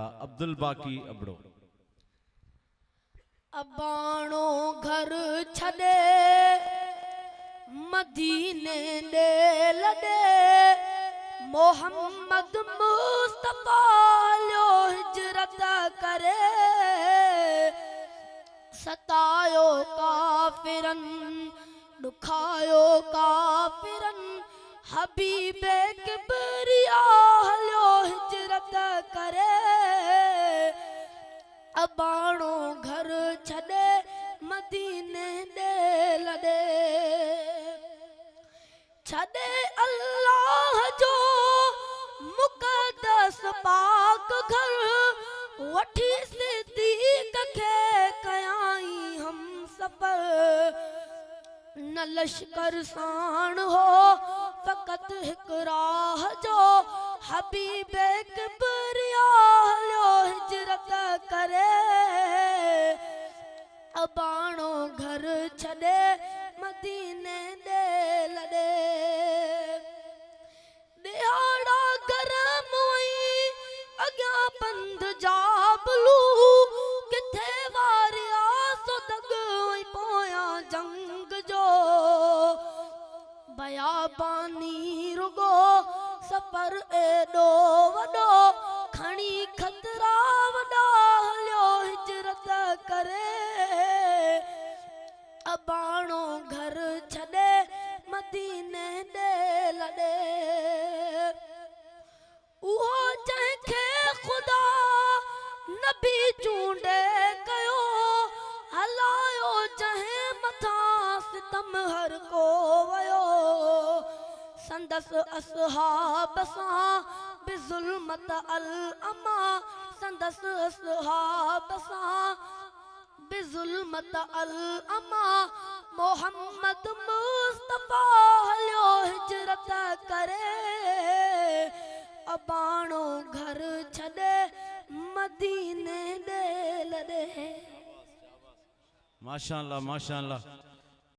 था अब्दुल बाकी अबड़ो। अबाणो घर छॾे मदीने ॾे लॾे मोहम्मद मुस्तफा हलियो हिजरत करे सतायो काफ़िरन ॾुखायो काफ़िरन हबीबे किबरिया हलियो हिजरत करे अबाणो घर छॾे मदीने ॾे लॾे छॾे अल्लाह जो मुक़दस पाक घर वठी सिद्दीक़ खे कयाई हम सफ़र न लश्कर साण हो फ़क़त हिकु राह जो हबीबे किबरिया हलियो हिजरत करे अबाणो घर छॾे मदीने ॾे लॾे ॾिहाड़ा गरम हुई अॻियां पंध जा बलू किथे वारिया सुदग हुई पोयां जंग जो बयाबानी रुगो सफ़र एॾो वॾो खणी खतरा वॾा हलियो हिजरत करे अबाणो घर छॾे मदीने ॾे लॾे उहो जंहिंखे ख़ुदा नबी चूंडे कयो हलायो जंहिं मथां सितम हर को वयो संदस असहाब सां बिज़ुल्मत अल अमा संदस असहाब सां बिज़ुल्मत अल अमा मोहम्मद मुस्तफा हलियो हिजरत करे अबाणो घर छॾे मदीने ॾे लॾे। माशाअल्लाह माशाअल्लाह।